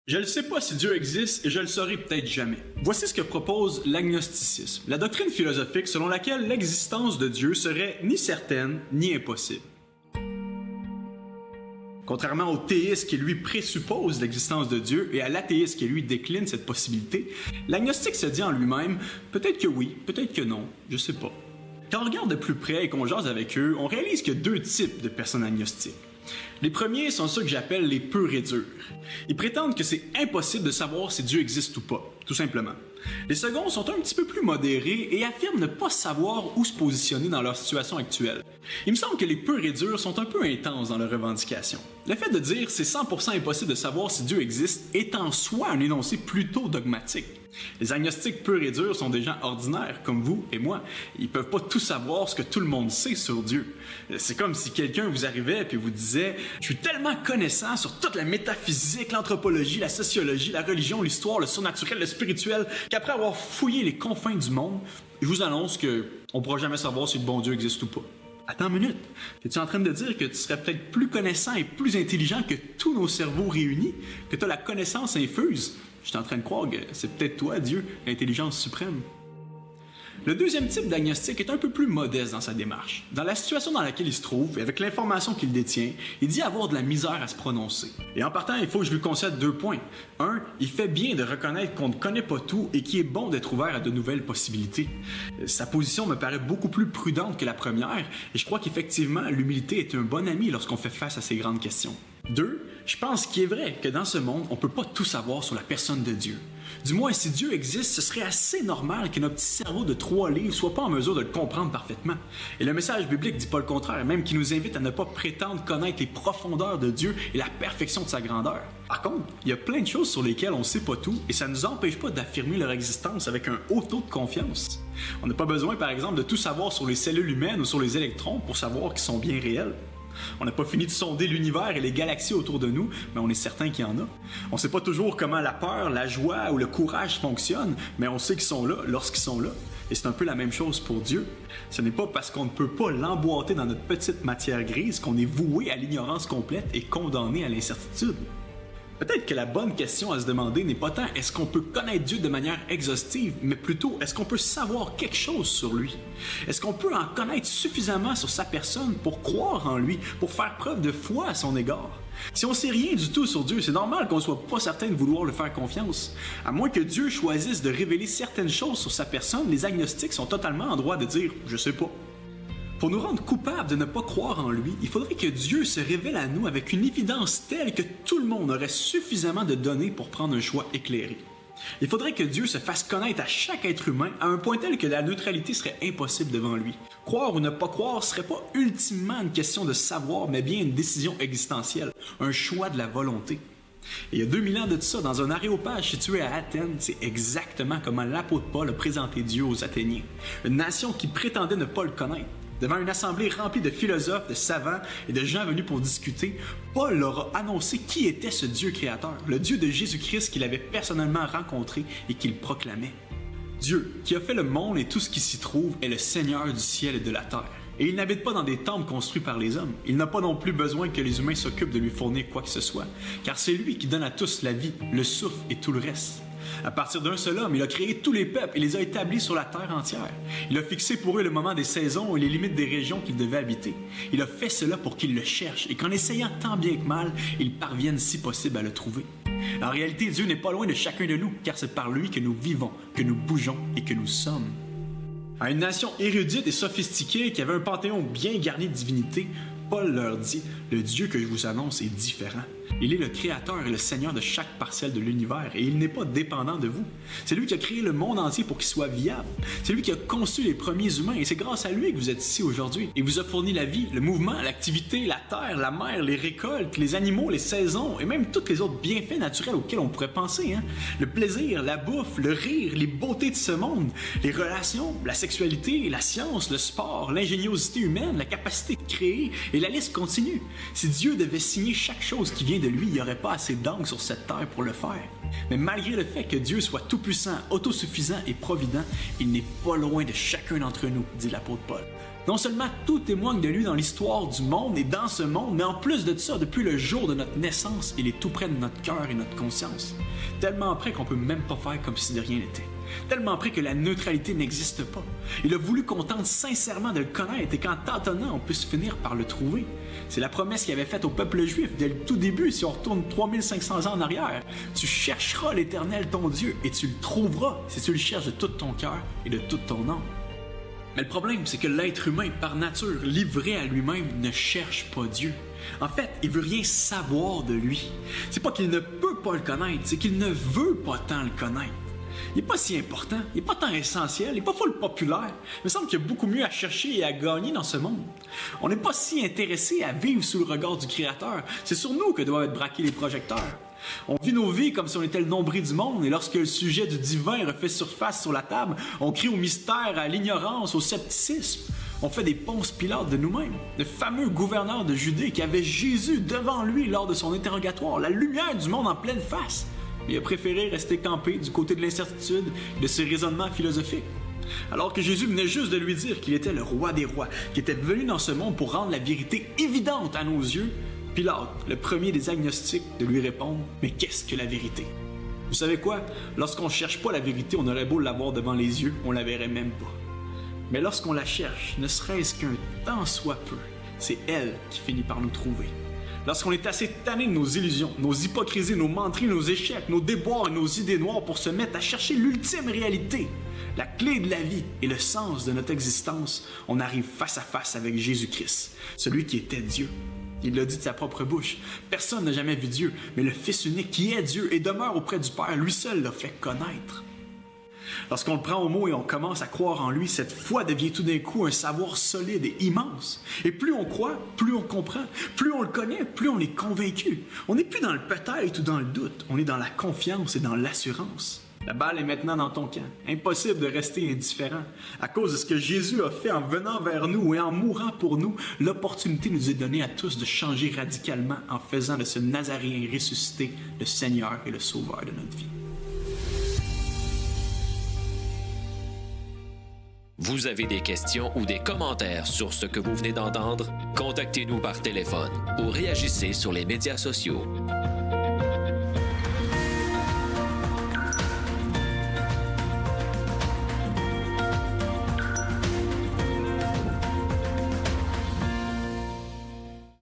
Je ne sais pas si Dieu existe et je le saurai peut-être jamais. Voici ce que propose l'agnosticisme, la doctrine philosophique selon laquelle l'existence de Dieu serait ni certaine ni impossible. Contrairement au théiste qui lui présuppose l'existence de Dieu et à l'athéiste qui lui décline cette possibilité, l'agnostique se dit en lui-même peut-être que oui, peut-être que non, je sais pas. Quand on regarde de plus près et qu'on jase avec eux, on réalise qu'il y a deux types de personnes agnostiques. Les premiers sont ceux que j'appelle les purs et durs. Ils prétendent que c'est impossible de savoir si Dieu existe ou pas, tout simplement. Les seconds sont un petit peu plus modérés et affirment ne pas savoir où se positionner dans leur situation actuelle. Il me semble que les purs et durs sont un peu intenses dans leurs revendications. Le fait de dire c'est 100% impossible de savoir si Dieu existe est en soi un énoncé plutôt dogmatique. Les agnostiques purs et durs sont des gens ordinaires, comme vous et moi. Ils peuvent pas tout savoir ce que tout le monde sait sur Dieu. C'est comme si quelqu'un vous arrivait et vous disait « Je suis tellement connaissant sur toute la métaphysique, l'anthropologie, la sociologie, la religion, l'histoire, le surnaturel, le spirituel, qu'après avoir fouillé les confins du monde, je vous annonce qu'on ne pourra jamais savoir si le bon Dieu existe ou pas. » Attends une minute, es-tu en train de dire que tu serais peut-être plus connaissant et plus intelligent que tous nos cerveaux réunis, que tu as la connaissance infuse? Je suis en train de croire que c'est peut-être toi, Dieu, l'intelligence suprême. Le deuxième type d'agnostique est un peu plus modeste dans sa démarche. Dans la situation dans laquelle il se trouve, et avec l'information qu'il détient, il dit avoir de la misère à se prononcer. Et en partant, il faut que je lui concède 2 points. 1, il fait bien de reconnaître qu'on ne connaît pas tout et qu'il est bon d'être ouvert à de nouvelles possibilités. Sa position me paraît beaucoup plus prudente que la première, et je crois qu'effectivement, l'humilité est un bon ami lorsqu'on fait face à ces grandes questions. 2, je pense qu'il est vrai que dans ce monde, on ne peut pas tout savoir sur la personne de Dieu. Du moins, si Dieu existe, ce serait assez normal que notre petit cerveau de 3 livres soit pas en mesure de le comprendre parfaitement. Et le message biblique dit pas le contraire, même qui nous invite à ne pas prétendre connaître les profondeurs de Dieu et la perfection de sa grandeur. Par contre, il y a plein de choses sur lesquelles on ne sait pas tout et ça ne nous empêche pas d'affirmer leur existence avec un haut taux de confiance. On n'a pas besoin, par exemple, de tout savoir sur les cellules humaines ou sur les électrons pour savoir qu'ils sont bien réels. On n'a pas fini de sonder l'univers et les galaxies autour de nous, mais on est certain qu'il y en a. On ne sait pas toujours comment la peur, la joie ou le courage fonctionnent, mais on sait qu'ils sont là lorsqu'ils sont là. Et c'est un peu la même chose pour Dieu. Ce n'est pas parce qu'on ne peut pas l'emboîter dans notre petite matière grise qu'on est voué à l'ignorance complète et condamné à l'incertitude. Peut-être que la bonne question à se demander n'est pas tant est-ce qu'on peut connaître Dieu de manière exhaustive, mais plutôt est-ce qu'on peut savoir quelque chose sur lui? Est-ce qu'on peut en connaître suffisamment sur sa personne pour croire en lui, pour faire preuve de foi à son égard? Si on ne sait rien du tout sur Dieu, c'est normal qu'on ne soit pas certain de vouloir le faire confiance. À moins que Dieu choisisse de révéler certaines choses sur sa personne, les agnostiques sont totalement en droit de dire « je sais pas ». Pour nous rendre coupables de ne pas croire en lui, il faudrait que Dieu se révèle à nous avec une évidence telle que tout le monde aurait suffisamment de données pour prendre un choix éclairé. Il faudrait que Dieu se fasse connaître à chaque être humain à un point tel que la neutralité serait impossible devant lui. Croire ou ne pas croire ne serait pas ultimement une question de savoir, mais bien une décision existentielle, un choix de la volonté. Et il y a 2000 ans de ça, dans un aréopage situé à Athènes, c'est exactement comment l'apôtre Paul a présenté Dieu aux Athéniens, une nation qui prétendait ne pas le connaître. Devant une assemblée remplie de philosophes, de savants et de gens venus pour discuter, Paul leur a annoncé qui était ce Dieu créateur, le Dieu de Jésus-Christ qu'il avait personnellement rencontré et qu'il proclamait. Dieu, qui a fait le monde et tout ce qui s'y trouve, est le Seigneur du ciel et de la terre. Et il n'habite pas dans des temples construits par les hommes. Il n'a pas non plus besoin que les humains s'occupent de lui fournir quoi que ce soit, car c'est lui qui donne à tous la vie, le souffle et tout le reste. À partir d'un seul homme, il a créé tous les peuples et les a établis sur la terre entière. Il a fixé pour eux le moment des saisons et les limites des régions qu'ils devaient habiter. Il a fait cela pour qu'ils le cherchent et qu'en essayant tant bien que mal, ils parviennent si possible à le trouver. En réalité, Dieu n'est pas loin de chacun de nous, car c'est par lui que nous vivons, que nous bougeons et que nous sommes. À une nation érudite et sophistiquée qui avait un panthéon bien garni de divinités, Paul leur dit « Le Dieu que je vous annonce est différent. Il est le créateur et le seigneur de chaque parcelle de l'univers et il n'est pas dépendant de vous. C'est lui qui a créé le monde entier pour qu'il soit viable. C'est lui qui a conçu les premiers humains et c'est grâce à lui que vous êtes ici aujourd'hui. Il vous a fourni la vie, le mouvement, l'activité, la terre, la mer, les récoltes, les animaux, les saisons et même tous les autres bienfaits naturels auxquels on pourrait penser. Le plaisir, la bouffe, le rire, les beautés de ce monde, les relations, la sexualité, la science, le sport, l'ingéniosité humaine, la capacité de créer et la liste continue. Si Dieu devait signer chaque chose qui vient de lui, il n'y aurait pas assez d'angles sur cette terre pour le faire. Mais malgré le fait que Dieu soit tout-puissant, autosuffisant et provident, il n'est pas loin de chacun d'entre nous, dit l'apôtre Paul. Non seulement tout témoigne de lui dans l'histoire du monde et dans ce monde, mais en plus de ça, depuis le jour de notre naissance, il est tout près de notre cœur et notre conscience. Tellement près qu'on peut même pas faire comme si de rien n'était. Tellement près que la neutralité n'existe pas. Il a voulu qu'on tente sincèrement de le connaître et qu'en tâtonnant, on puisse finir par le trouver. C'est la promesse qu'il avait faite au peuple juif dès le tout début, si on retourne 3500 ans en arrière. Tu chercheras l'Éternel ton Dieu et tu le trouveras si tu le cherches de tout ton cœur et de toute ton âme. Mais le problème, c'est que l'être humain, par nature, livré à lui-même, ne cherche pas Dieu. En fait, il veut rien savoir de lui. C'est pas qu'il ne peut pas le connaître, c'est qu'il ne veut pas tant le connaître. Il n'est pas si important, il n'est pas tant essentiel, il n'est pas full populaire. Il me semble qu'il y a beaucoup mieux à chercher et à gagner dans ce monde. On n'est pas si intéressé à vivre sous le regard du Créateur. C'est sur nous que doivent être braqués les projecteurs. On vit nos vies comme si on était le nombril du monde, et lorsque le sujet du divin refait surface sur la table, on crie au mystère, à l'ignorance, au scepticisme. On fait des Ponce Pilate de nous-mêmes. Le fameux gouverneur de Judée qui avait Jésus devant lui lors de son interrogatoire, la lumière du monde en pleine face. Mais il a préféré rester campé du côté de l'incertitude et de ses raisonnements philosophiques. Alors que Jésus venait juste de lui dire qu'il était le roi des rois, qu'il était venu dans ce monde pour rendre la vérité évidente à nos yeux, Pilate, le premier des agnostiques, de lui répondre « Mais qu'est-ce que la vérité? » Vous savez quoi? Lorsqu'on ne cherche pas la vérité, on aurait beau l'avoir devant les yeux, on la verrait même pas. Mais lorsqu'on la cherche, ne serait-ce qu'un tant soit peu, c'est elle qui finit par nous trouver. Lorsqu'on est assez tanné de nos illusions, nos hypocrisies, nos menteries, nos échecs, nos déboires et nos idées noires pour se mettre à chercher l'ultime réalité, la clé de la vie et le sens de notre existence, on arrive face à face avec Jésus-Christ, celui qui était Dieu. Il l'a dit de sa propre bouche. Personne n'a jamais vu Dieu, mais le Fils unique qui est Dieu et demeure auprès du Père, lui seul l'a fait connaître. Lorsqu'on le prend au mot et on commence à croire en lui, cette foi devient tout d'un coup un savoir solide et immense. Et plus on croit, plus on comprend, plus on le connaît, plus on est convaincu. On n'est plus dans le peut-être ou dans le doute, on est dans la confiance et dans l'assurance. La balle est maintenant dans ton camp. Impossible de rester indifférent. À cause de ce que Jésus a fait en venant vers nous et en mourant pour nous, l'opportunité nous est donnée à tous de changer radicalement en faisant de ce Nazaréen ressuscité le Seigneur et le Sauveur de notre vie. Vous avez des questions ou des commentaires sur ce que vous venez d'entendre? Contactez-nous par téléphone ou réagissez sur les médias sociaux.